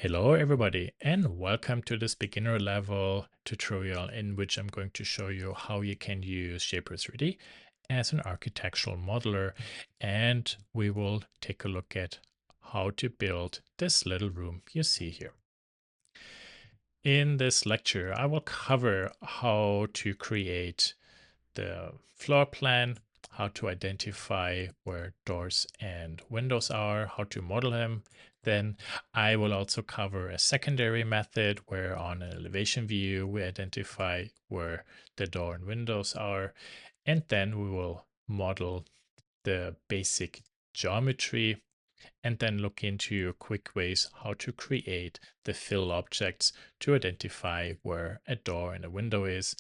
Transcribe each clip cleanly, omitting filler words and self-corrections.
Hello everybody and welcome to this beginner level tutorial in which I'm going to show you how you can use Shapr3D as an architectural modeler, and we will take a look at how to build this little room you see here. In this lecture, I will cover how to create the floor plan, how to identify where doors and windows are, how to model them. Then I will also cover a secondary method where on an elevation view we identify where the door and windows are. And then we will model the basic geometry and then look into quick ways how to create the fill objects to identify where a door and a window is.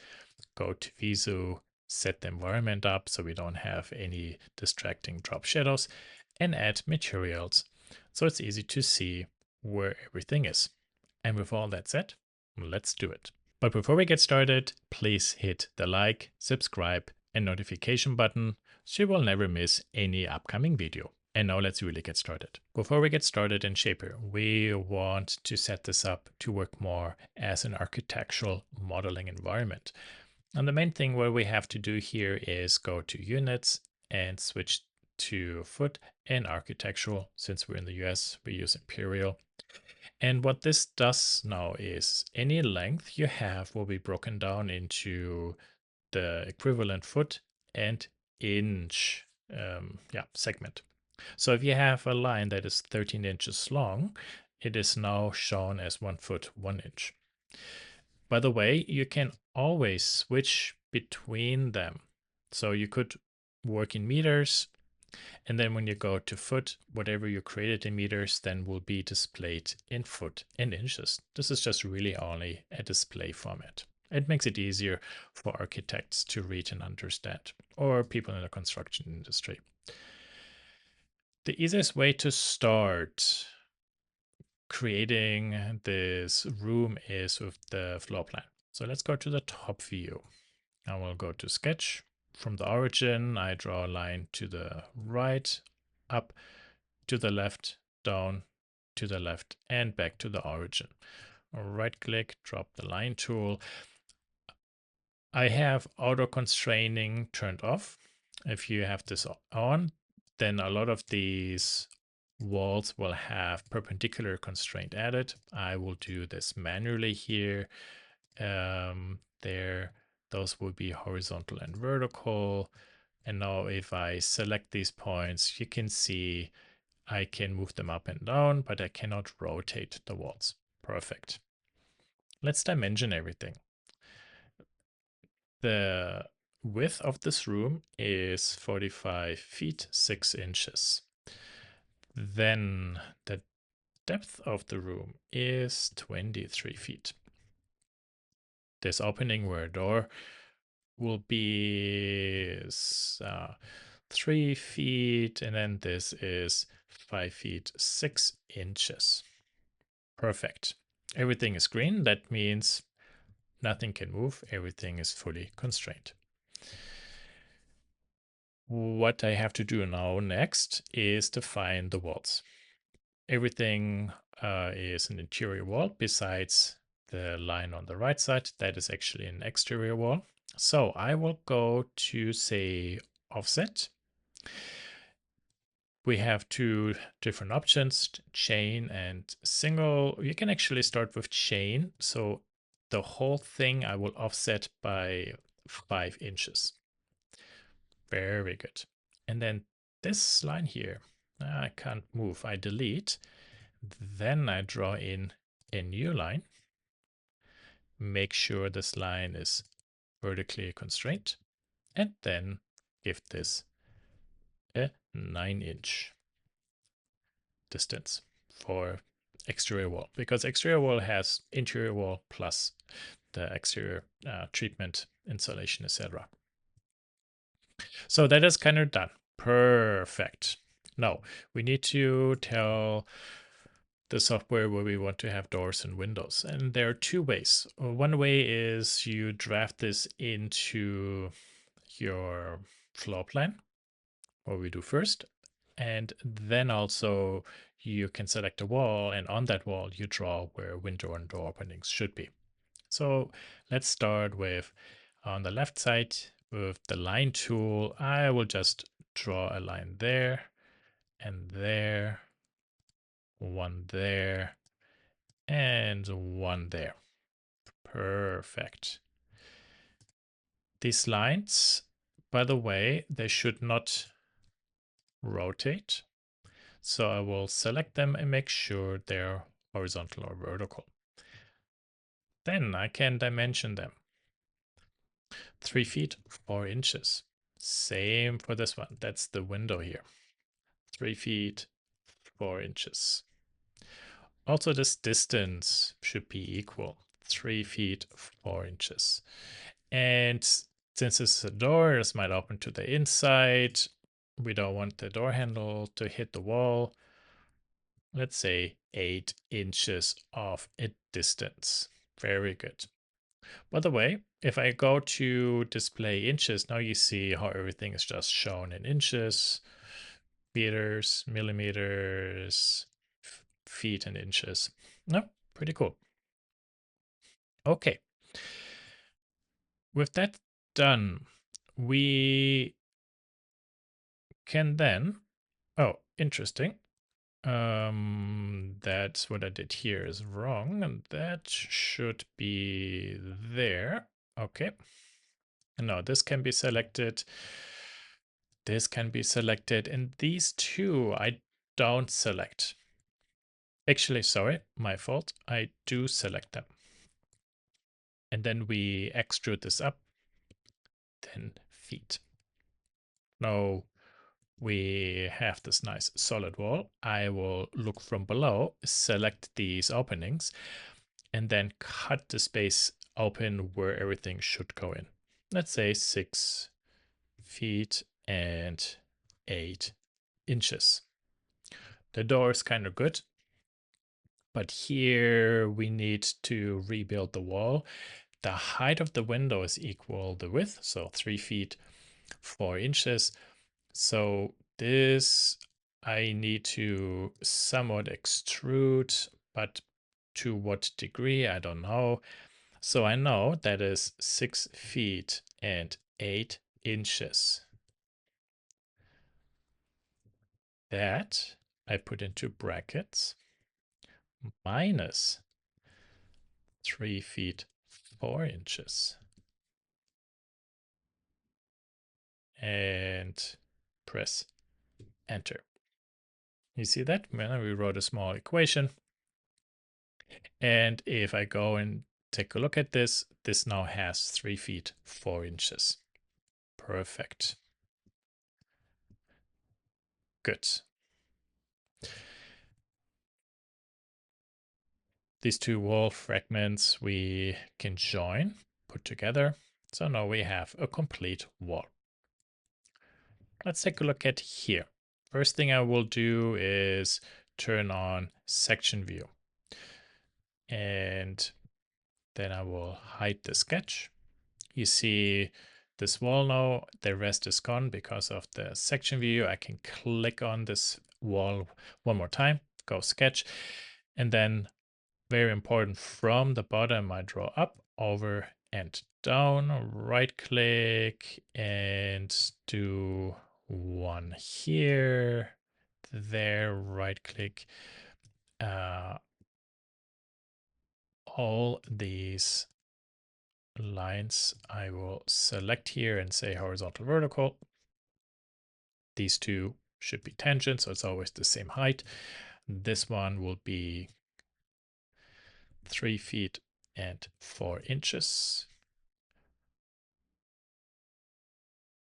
Go to Visu, set the environment up so we don't have any distracting drop shadows, and add materials so it's easy to see where everything is. And with all that said, let's do it. But before we get started, please hit the like, subscribe, and notification button so you will never miss any upcoming video. And now let's really get started. Before we get started in Shapr, we want to set this up to work more as an architectural modeling environment. And the main thing what we have to do here is go to units and switch to foot and architectural. Since we're in the US, we use imperial. And what this does now is any length you have will be broken down into the equivalent foot and inch segment. So if you have a line that is 13 inches long, it is now shown as 1 foot, 1 inch. By the way, you can always switch between them. So you could work in meters, and then when you go to foot, whatever you created in meters then will be displayed in foot and inches. This is just really only a display format. It makes it easier for architects to read and understand, or people in the construction industry. The easiest way to start creating this room is with the floor plan. So let's go to the top view. I will go to sketch. From the origin, I draw a line to the right, up, to the left, down, to the left, and back to the origin. Right click, drop the line tool. I have auto constraining turned off. If you have this on, then a lot of these walls will have perpendicular constraint added. I will do this manually here. There, those will be horizontal and vertical. And now if I select these points, you can see I can move them up and down, but I cannot rotate the walls. Perfect. Let's dimension everything. The width of this room is 45 feet 6 inches. Then the depth of the room is 23 feet. This opening where a door will be 3 feet, and then this is 5 feet 6 inches. Perfect. Everything is green. That means nothing can move. Everything is fully constrained. What I have to do now next is define the walls. Everything is an interior wall besides the line on the right side. That is actually an exterior wall. So I will go to say offset. We have two different options, chain and single. You can actually start with chain. So the whole thing I will offset by 5 inches. Very good. And then this line here, I can't move. I delete. Then I draw in a new line. Make sure this line is vertically constrained. And then give this a 9-inch distance for exterior wall, because exterior wall has interior wall plus the exterior treatment, insulation, etc. So that is kind of done. Perfect. Now we need to tell the software where we want to have doors and windows. And there are two ways. One way is you draft this into your floor plan, what we do first. And then also you can select a wall, and on that wall you draw where window and door openings should be. So let's start with on the left side with the line tool. I will just draw a line there and there, one there, and one there. Perfect. These lines, by the way, they should not rotate. So I will select them and make sure they're horizontal or vertical. Then I can dimension them. 3 feet, 4 inches. Same for this one. That's the window here. 3 feet, 4 inches. Also, this distance should be equal. 3 feet, 4 inches. And since this is a door, this might open to the inside. We don't want the door handle to hit the wall. Let's say 8 inches of a distance. Very good. By the way, if I go to display inches, now you see how everything is just shown in inches, meters, millimeters, feet, and inches. No, pretty cool. Okay. With that done, we can then, oh, interesting. That's what I did here is wrong, and that should be there. Okay. No, this can be selected. This can be selected, and these two I don't select. Actually, sorry, my fault. I do select them. And then we extrude this up, 10 feet. Now we have this nice solid wall. I will look from below, select these openings, and then cut the space open where everything should go in. Let's say 6 feet and 8 inches. The door is kind of good, but here we need to rebuild the wall. The height of the window is equal the width, so 3 feet 4 inches. So this I need to somewhat extrude, but to what degree, I don't know. So I know that is 6 feet and 8 inches. That I put into brackets minus 3 feet 4 inches. And press enter. You see that? Well, we wrote a small equation. And if I go and take a look at this, this now has 3 feet 4 inches. Perfect. Good. These two wall fragments we can join, put together. So now we have a complete wall. Let's take a look at here. First thing I will do is turn on section view. And then I will hide the sketch. You see this wall now, the rest is gone because of the section view. I can click on this wall one more time, go sketch, and then very important from the bottom, I draw up, over and down, right click and do one here, there, right click, all these lines I will select here and say horizontal, vertical. These two should be tangent, so it's always the same height. This one will be 3 feet and 4 inches.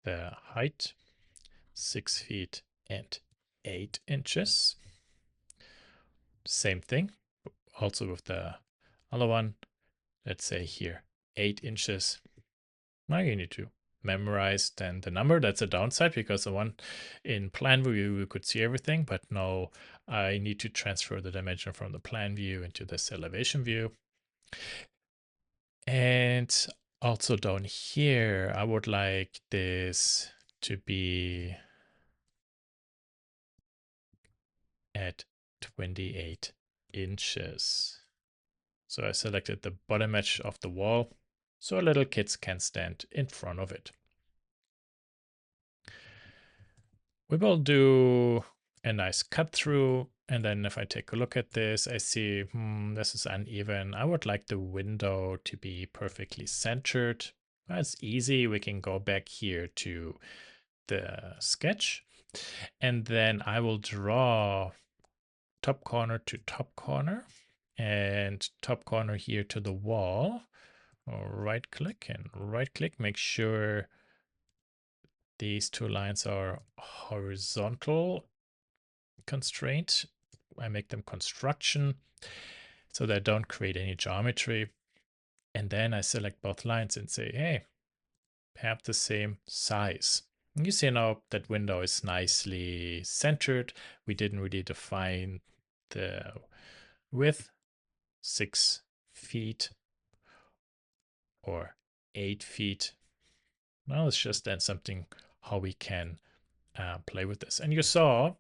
The height, 6 feet and 8 inches. Same thing, also with the other one. Let's say here 8 inches. Now you need to memorize then the number. That's a downside because the one in plan view you could see everything, but now I need to transfer the dimension from the plan view into this elevation view. And also down here, I would like this to be 28 inches. So I selected the bottom edge of the wall so little kids can stand in front of it. We will do a nice cut through. And then if I take a look at this, I see, this is uneven. I would like the window to be perfectly centered. That's easy. We can go back here to the sketch. And then I will draw top corner to top corner and top corner here to the wall. Right click and right click. Make sure these two lines are horizontal constraint. I make them construction so they don't create any geometry. And then I select both lines and say, hey, have the same size. And you see now that window is nicely centered. We didn't really define the width, 6 feet or 8 feet. Now it's just then something how we can play with this. And you saw,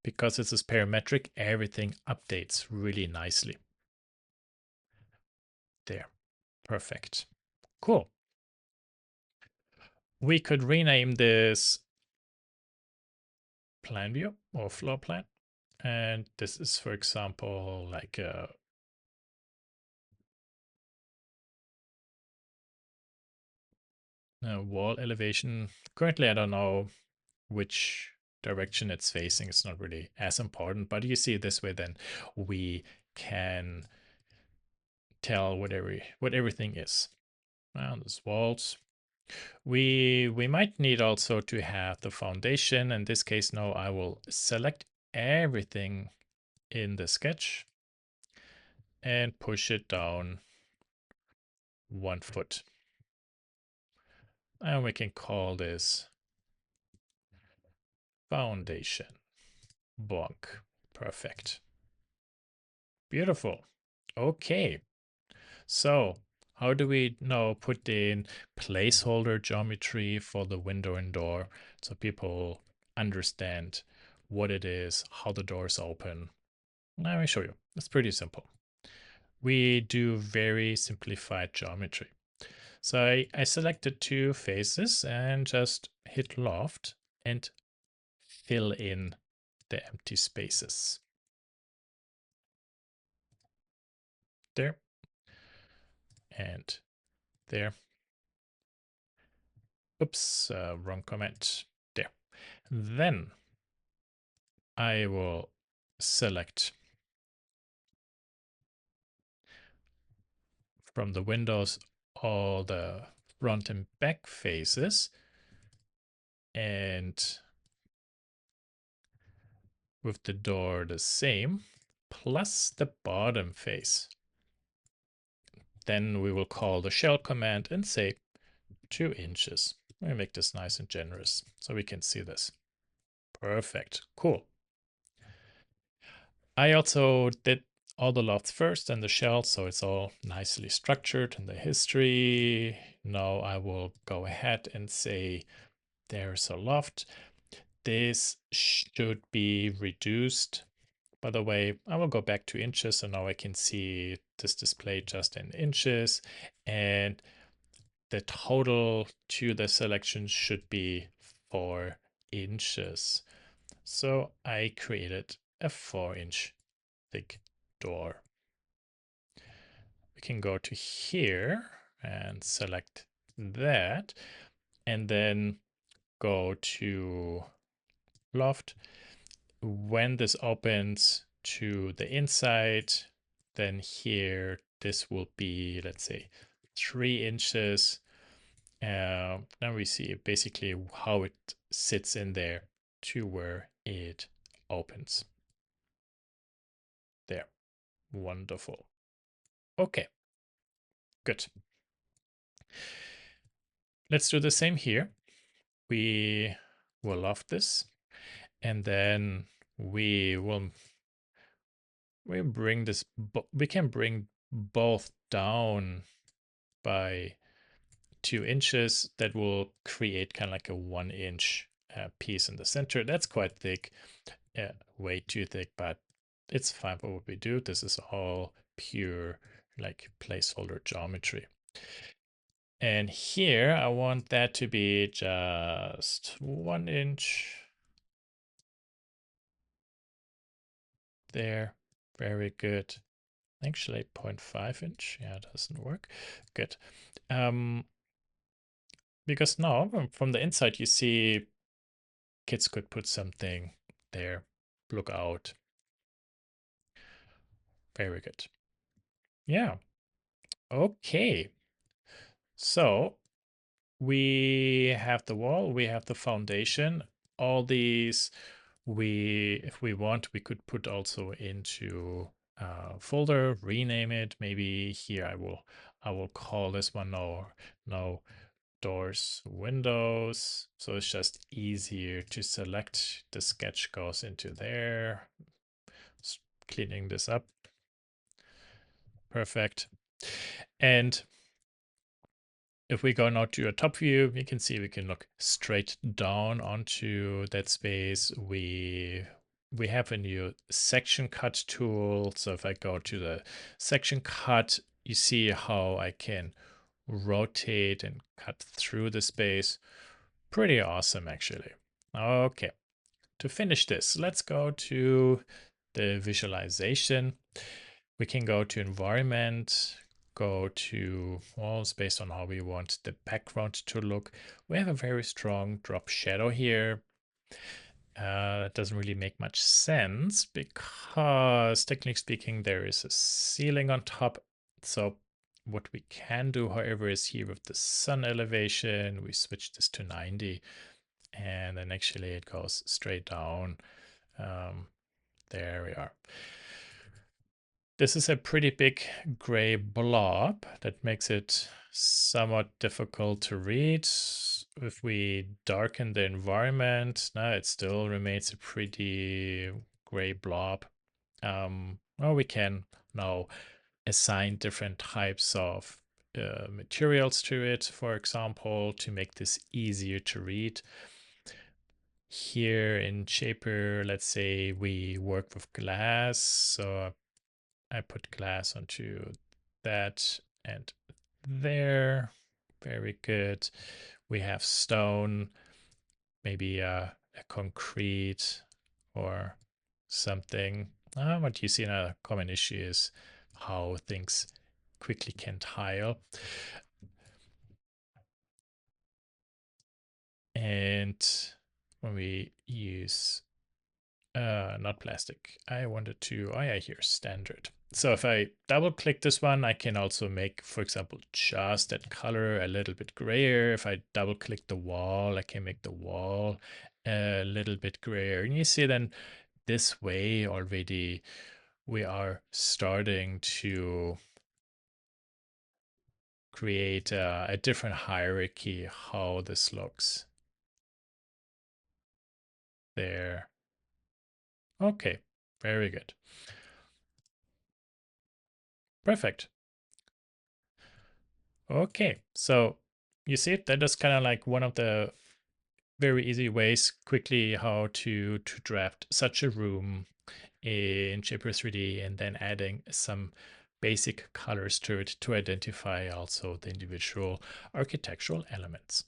because this is parametric, everything updates really nicely. There, perfect, cool. We could rename this plan view or floor plan. And this is, for example, like a wall elevation. Currently, I don't know which direction it's facing. It's not really as important, but you see it this way, then we can tell what everything is. Well, this walls. We might need also to have the foundation. In this case, no, I will select everything in the sketch and push it down 1 foot. And we can call this foundation. Bonk. Perfect. Beautiful. Okay. So how do we now put in placeholder geometry for the window and door so people understand what it is, how the doors open? Let me show you. It's pretty simple. We do very simplified geometry. So I selected 2 faces and just hit loft and fill in the empty spaces. There and there. Oops, wrong comment. There. Then I will select from the windows all the front and back faces, and with the door the same, plus the bottom face. Then we will call the shell command and say 2 inches. Let me make this nice and generous so we can see this. Perfect. Cool. I also did all the lofts first and the shell, so it's all nicely structured in the history. Now I will go ahead and say there's a loft. This should be reduced. By the way, I will go back to inches, so now I can see this display just in inches, and the total to the selection should be 4 inches. So I created a 4-inch thick door. We can go to here and select that, and then go to loft. When this opens to the inside, then here this will be, let's say, 3 inches. Now we see basically how it sits in there to where it opens. There. Wonderful. Okay, good. Let's do the same here. We will loft this, and then we bring this, we can bring both down by 2 inches. That will create kind of like a 1-inch piece in the center. That's quite thick, way too thick, but it's fine for what we do. This is all pure like placeholder geometry. And here I want that to be just 1 inch there. Very good. Actually 0.5 inch. Yeah, it doesn't work. Good. Because now from the inside you see kids could put something there. Look out. Very good. Yeah. Okay. So we have the wall, we have the foundation. All these if we want, we could put also into a folder, rename it. Maybe here I will call this one no doors, windows. So it's just easier to select. The sketch goes into there. Cleaning this up. Perfect. And if we go now to a top view, you can see we can look straight down onto that space. We have a new section cut tool. So if I go to the section cut, you see how I can rotate and cut through the space. Pretty awesome, actually. Okay, to finish this, let's go to the visualization. We can go to environment, go to walls based on how we want the background to look. We have a very strong drop shadow here. That doesn't really make much sense because technically speaking, there is a ceiling on top. So what we can do, however, is here with the sun elevation, we switch this to 90 and then actually it goes straight down. There we are. This is a pretty big gray blob that makes it somewhat difficult to read. If we darken the environment, now it still remains a pretty gray blob. Well, we can now assign different types of materials to it, for example, to make this easier to read. Here in Shapr, let's say we work with glass. So I put glass onto that and there. Very good. We have stone, maybe a concrete or something. What you see in a common issue is how things quickly can tile. And when we use not plastic. I wanted to, oh yeah, here, standard. So if I double click this one, I can also make, for example, just that color a little bit grayer. If I double click the wall, I can make the wall a little bit grayer. And you see then this way already we are starting to create a different hierarchy how this looks there. Okay, very good. Perfect. Okay, so you see that is kind of like one of the very easy ways quickly how to draft such a room in Shapr3D and then adding some basic colors to it to identify also the individual architectural elements.